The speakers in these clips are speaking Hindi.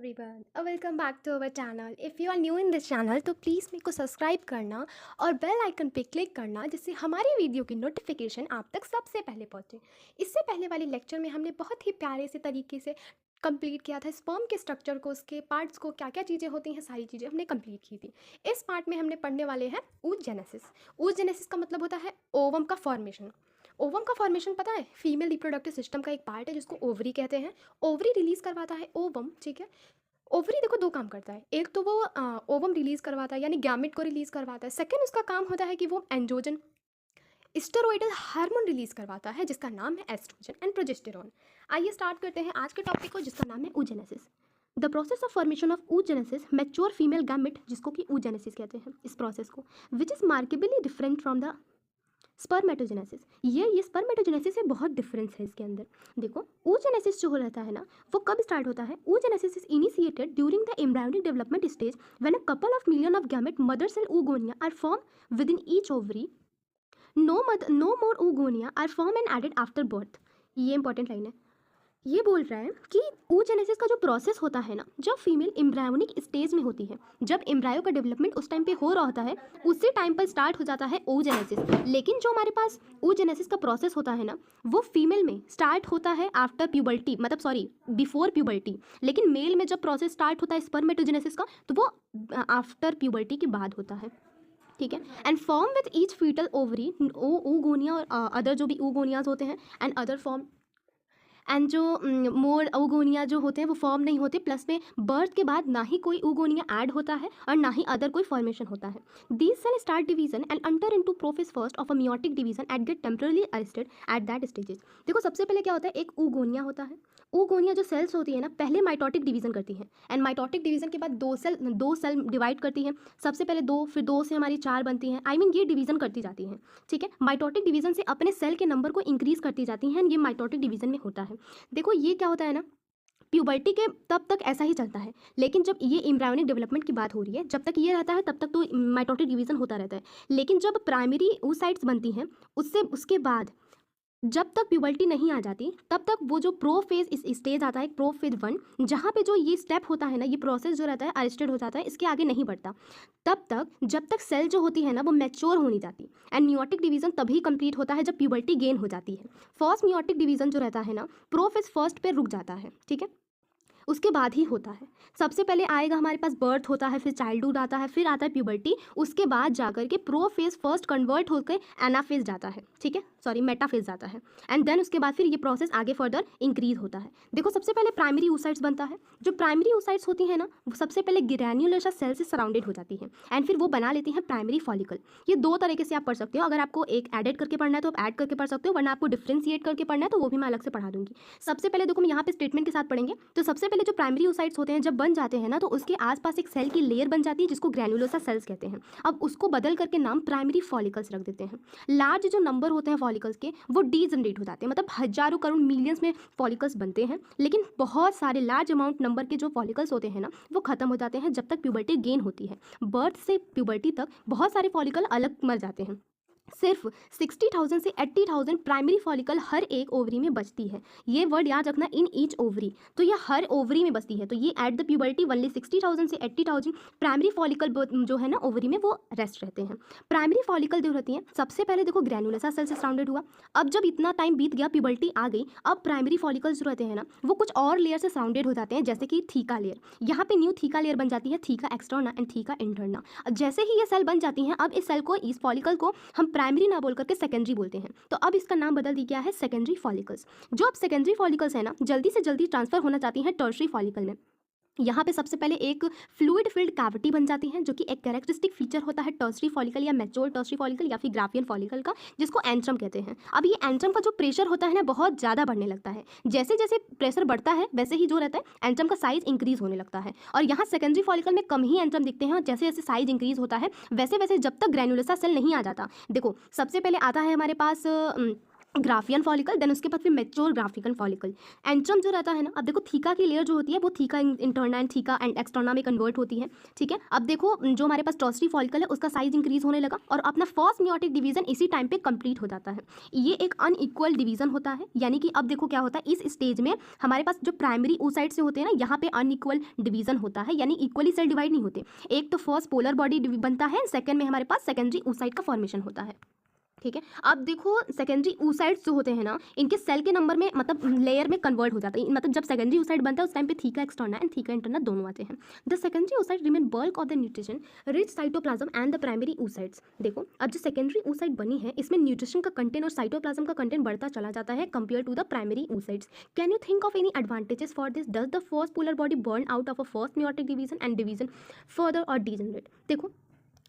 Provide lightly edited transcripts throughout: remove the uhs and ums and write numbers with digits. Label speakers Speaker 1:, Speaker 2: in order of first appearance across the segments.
Speaker 1: everyone, welcome back to our channel. If you are new in this channel तो प्लीज़ मेरे को सब्सक्राइब करना और बेल आइकन पे क्लिक करना जिससे हमारी वीडियो की नोटिफिकेशन आप तक सबसे पहले पहुंचे। इससे पहले वाली लेक्चर में हमने बहुत ही प्यारे से तरीके से कंप्लीट किया था स्पर्म के स्ट्रक्चर को, उसके पार्ट्स को, क्या क्या चीज़ें होती हैं, सारी चीज़ें हमने कंप्लीट की थी। इस पार्ट में हमने पढ़ने वाले हैं oogenesis। oogenesis का मतलब होता है ओवम का फॉर्मेशन। ओवम का फॉर्मेशन पता है, फीमेल रिप्रोडक्टिव सिस्टम का एक पार्ट है जिसको ओवरी कहते हैं। ओवरी रिलीज करवाता है ओवम, ठीक है। ओवरी देखो दो काम करता है, एक तो वो ओवम रिलीज करवाता है यानी गैमेट को रिलीज करवाता है। सेकंड उसका काम होता है कि वो एंड्रोजन स्टेरॉइडल हार्मोन रिलीज करवाता है जिसका नाम है एस्ट्रोजन एंड प्रोजेस्टेरॉन। आइए स्टार्ट करते हैं आज के टॉपिक को जिसका नाम है oogenesis। The process of formation of oogenesis mature female gamete जिसको कि oogenesis कहते हैं इस प्रोसेस को, which is markedly different from the spermatogenesis. ये स्पर्मेटोजेनेसिस से बहुत डिफरेंस है इसके अंदर। देखो oogenesis जो हो रहता है ना, वो कब स्टार्ट होता है? oogenesis is initiated during the embryonic development stage when a couple of million of gamete mother cell oogonia are form within each ovary. No more oogonia are form and added after birth. ये इंपॉर्टेंट लाइन है। ये बोल रहा है कि oogenesis का जो प्रोसेस होता है ना, जब फीमेल एम्ब्रायोनिक स्टेज में होती है, जब एम्ब्रायो का डेवलपमेंट उस टाइम पे हो रहा होता है, उसी टाइम पर स्टार्ट हो जाता है oogenesis। लेकिन जो हमारे पास oogenesis का प्रोसेस होता है ना, वो फीमेल में स्टार्ट होता है आफ्टर प्यूबर्टी, मतलब सॉरी बिफोर प्यूबर्टी। लेकिन मेल में जब प्रोसेस स्टार्ट होता है स्पर्मेटोजेनेसिस का, तो वो आफ्टर प्यूबर्टी के बाद होता है, ठीक है। And form with each fetal ovary oogonia और अदर जो भी oogoनियाज होते हैं एंड अदर फॉर्म एंड जो मोर oogonia जो होते हैं वो फॉर्म नहीं होते, प्लस में बर्थ के बाद ना ही कोई oogonia ऐड होता है और ना ही अदर कोई फॉर्मेशन होता है। These cells start division and enter into prophase first of a meiotic division at get temporarily arrested at that stages. देखो सबसे पहले क्या होता है, एक oogonia होता है। oogonia जो सेल्स होती है ना, पहले माइटोटिक डिवीजन करती है एंड माइटोटिक डिवीजन के बाद दो सेल डिवाइड करती है। सबसे पहले दो, फिर दो से हमारी चार बनती हैं। आई मीन ये डिवीजन करती जाती हैं, ठीक है। माइटोटिक डिवीजन से अपने सेल के नंबर को इंक्रीज करती जाती हैं, ये माइटोटिक डिवीजन में होता है। देखो ये क्या होता है ना, प्यूबर्टी के तब तक ऐसा ही चलता है, लेकिन जब ये एम्ब्रायोनिक डेवलपमेंट की बात हो रही है, जब तक ये रहता है तब तक तो माइटोटिक डिवीजन होता रहता है। लेकिन जब प्राइमरी oocytes बनती हैं, उसके बाद जब तक प्यूबर्टी नहीं आ जाती तब तक वो जो प्रोफेज इस स्टेज आता है, प्रोफेज 1, जहाँ पे जो ये स्टेप होता है ना, ये प्रोसेस जो रहता है अरेस्टेड हो जाता है, इसके आगे नहीं बढ़ता तब तक, जब तक सेल जो होती है ना वो मैच्योर हो नहीं जाती। एंड मियोटिक डिवीजन तभी कंप्लीट होता है जब प्यूबर्टी गेन हो जाती है। फर्स्ट मियोटिक डिवीजन जो रहता है ना, प्रोफेज फर्स्ट पे रुक जाता है, ठीक है, उसके बाद ही होता है। सबसे पहले आएगा हमारे पास बर्थ होता है, फिर चाइल्डहुड आता है, फिर आता है प्यूबर्टी, उसके बाद जाकर के प्रोफेज फर्स्ट कन्वर्ट होकर एनाफेज जाता है, ठीक है, सॉरी मेटाफेज जाता है। एंड देन उसके बाद फिर ये प्रोसेस आगे फर्दर इंक्रीज होता है। देखो सबसे पहले प्राइमरी oocytes बनता है। जो प्राइमरी oocytes होती है ना, वो सबसे पहले ग्रैन्युलर सेल से सराउंडेड हो जाती है एंड फिर वो बना लेती हैं प्राइमरी फॉलिकल। ये दो तरीके से आप पढ़ सकते हो। अगर आपको एक एडेड करके पढ़ना है तो आप ऐड करके पढ़ सकते हो, वरना आपको डिफ्रेंशिएट करके पढ़ना है तो वो भी मैं अलग से पढ़ा दूंगी। सबसे पहले देखो हम यहाँ पे स्टेटमेंट के साथ पढ़ेंगे। तो सबसे पहले जो प्राइमरी oocytes होते हैं जब बन जाते हैं ना, तो उसके आसपास एक सेल की लेयर बन जाती है जिसको ग्रैन्युलोसा सेल्स कहते हैं। अब उसको बदल करके नाम प्राइमरी फॉलिकल्स रख देते हैं। लार्ज जो नंबर होते हैं फॉलिकल्स के वो डीजनरेट हो जाते हैं, मतलब हजारों करोड़ मिलियंस में फॉलिकल्स बनते हैं, लेकिन बहुत सारे लार्ज अमाउंट नंबर के जो फॉलिकल्स होते हैं ना वो खत्म हो जाते हैं जब तक प्यूबर्टी गेन होती है। बर्थ से प्यूबर्टी तक बहुत सारे फॉलिकल अलग मर जाते हैं। सिर्फ 60,000 से 80,000 प्राइमरी फॉलिकल हर एक ओवरी में बचती है। ये वर्ड याद रखना, इन ईच ओवरी, तो ये हर ओवरी में बचती है। तो ये एट द प्यूबर्टी ओनली 60,000 से 80,000 प्राइमरी फॉलिकल जो है ना ओवरी में वो रेस्ट रहते हैं। प्राइमरी फॉलिकल जो रहती हैं, सबसे पहले देखो ग्रैन्युलोसा सेल से सराउंडेड हुआ। अब जब इतना टाइम बीत गया, प्यूबर्टी आ गई, अब प्राइमरी फॉलिकल्स जो रहते हैं ना वो कुछ और लेयर से सराउंडेड हो जाते हैं, जैसे कि थीका लेयर। यहाँ पे न्यू थीका लेयर बन जाती है, theca externa and theca interna. जैसे ही ये सेल बन जाती हैं, अब इस सेल को, इस फॉलिकल को हम प्राइमरी ना बोल करके सेकेंडरी बोलते हैं। तो अब इसका नाम बदल दिया गया है सेकेंडरी फॉलिकल्स। जो अब सेकेंडरी फॉलिकल्स है ना, जल्दी से जल्दी ट्रांसफर होना चाहती हैं टर्शरी फॉलिकल में। यहाँ पे सबसे पहले एक फ्लूइड फिल्ड कैविटी बन जाती है, जो कि एक कैरेक्टरिस्टिक फीचर होता है टर्शरी फॉलिकल या मैच्योर टर्शरी फॉलिकल या फिर ग्राफियन फॉलिकल का, जिसको एंट्रम कहते हैं। अब ये एंट्रम का जो प्रेशर होता है ना बहुत ज़्यादा बढ़ने लगता है। जैसे जैसे प्रेशर बढ़ता है वैसे ही जो रहता है एंट्रम का साइज इंक्रीज होने लगता है। और यहाँ सेकेंडरी फॉलिकल में कम ही एंट्रम दिखते हैं, और जैसे जैसे साइज इंक्रीज होता है वैसे वैसे जब तक ग्रैन्युलोसा सेल नहीं आ जाता। देखो सबसे पहले आता है हमारे पास ग्राफियन फॉलिकल, देन उसके बाद फिर मैच्योर ग्राफिकन फॉलिकल। एंट्रम जो रहता है ना, अब देखो थीका की लेयर जो होती है वो theca interna and theca and externa में कन्वर्ट होती है, ठीक है। अब देखो जो हमारे पास टर्सरी फॉलिकल है उसका साइज इंक्रीज होने लगा और अपना फर्स्ट मियोटिक डिवीजन इसी टाइम पे कंप्लीट हो जाता है। ये एक अनइक्वल डिवीजन होता है, यानी कि अब देखो क्या होता है इस स्टेज में हमारे पास जो प्राइमरी oocyte से होते हैं ना, यहाँ पे अनइक्वल डिवीजन होता है, यानी इक्वली सेल डिवाइड नहीं होते। एक तो फर्स्ट पोलर बॉडी बनता है, सेकंड में हमारे पास सेकेंडरी oocyte का फॉर्मेशन होता है, ठीक है। अब देखो सेकेंडरी oocytes जो होते हैं ना, इनके सेल के नंबर में मतलब लेयर में कन्वर्ट हो जाता है, मतलब जब सेकेंडरी oocyte बनता है उस टाइम पे theca externa and theca interna दोनों आते हैं। The secondary oocyte remain bulk of the nutrition rich cytoplasm and the primary oocytes। देखो अब जो सेकेंडरी oocyte बनी है इसमें न्यूट्रिशन का कंटेंट और साइटोप्लाज्म का कंटेंट बढ़ता चला जाता है compare to the primary oocytes। Can you think of any advantages for this? Does the first polar body burn out of a first meiotic division and division further और डीजनरेट? देखो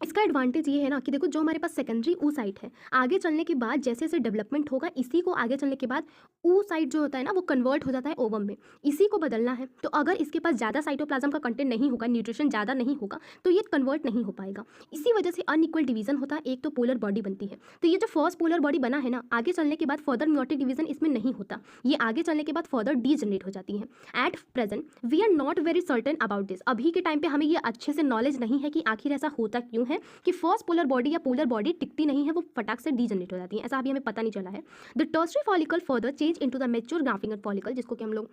Speaker 1: इसका एडवांटेज ये है ना कि देखो जो हमारे पास सेकेंडरी oocyte है, आगे चलने के बाद जैसे जैसे डेवलपमेंट होगा इसी को आगे चलने के बाद oocyte जो होता है ना वो कन्वर्ट हो जाता है ओवम में, इसी को बदलना है। तो अगर इसके पास ज़्यादा साइटोप्लाज्म का कंटेंट नहीं होगा, न्यूट्रिशन ज़्यादा नहीं होगा, तो ये कन्वर्ट नहीं हो पाएगा। इसी वजह से अनइक्वल डिवीजन होता है, एक तो पोलर बॉडी बनती है। तो ये जो फर्स्ट पोलर बॉडी बना है ना, आगे चलने के बाद फर्दर मियोटिक डिवीजन इसमें नहीं होता, ये आगे चलने के बाद फर्दर डीजनरेट हो जाती है। At present we are not very certain about this. अभी के टाइम पे हमें ये अच्छे से नॉलेज नहीं है कि आखिर ऐसा होता क्यों है कि फर्स्ट पोलर बॉडी या पोलर बॉडी टिकती नहीं है, वो फटाक से डीजनरेट हो जाती है, ऐसा अभी हमें पता नहीं चला है। The tertiary follicle further change into the mature graafian follicle, जिसको कि हम लोग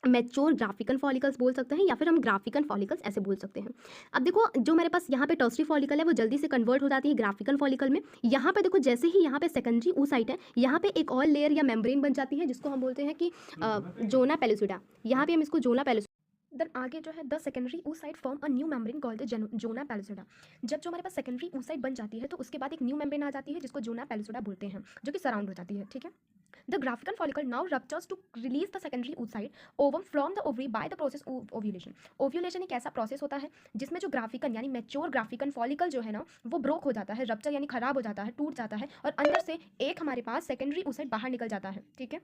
Speaker 1: मैच्योर ग्राफिकन फॉलिकल्स बोल सकते हैं या फिर हम ग्राफिकन फॉलिकल्स ऐसे बोल सकते हैं। अब देखो जो हमारे पास यहाँ पे टर्सरी फॉलिकल है वो जल्दी से कन्वर्ट हो जाती है ग्राफिकन फॉलिकल में। यहाँ पे देखो जैसे ही यहाँ पे सेकेंडरी oocyte है, यहाँ पे एक और लेयर या मेम्ब्रेन बन जाती है जिसको हम बोलते हैं कि जोना पेलुसिडा। यहाँ पे हम इसको जोना पेलुसिडा, देन आगे जो है the secondary oocyte form a new membrane called the zona pellucida. जब जो हमारे पास सेकेंडरी oocyte बन जाती है तो उसके बाद एक न्यू मेम्ब्रेन आ जाती है जिसको जोना पेलुसिडा बोलते हैं, जो कि सराउंड हो जाती है, ठीक है। The graafian follicle now ruptures to release the secondary oocyte ovum from the ovary by the process ovulation. Ovulation एक ऐसा प्रोसेस होता है जिसमें जो ग्राफिकन यानी मैच्योर ग्राफिकन फॉलिकल जो है ना वो ब्रोक हो जाता है, रप्चर यानी खराब हो जाता है, टूट जाता है, और अंदर से एक हमारे पास सेकेंडरी oocyte बाहर निकल जाता है, ठीक है।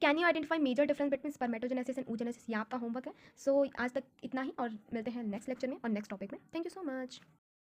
Speaker 1: Can you identify major difference between spermatogenesis and oogenesis? ये आपका होमवर्क है। सो आज तक इतना ही और मिलते हैं नेक्स्ट लेक्चर में और नेक्स्ट टॉपिक में। Thank you so much.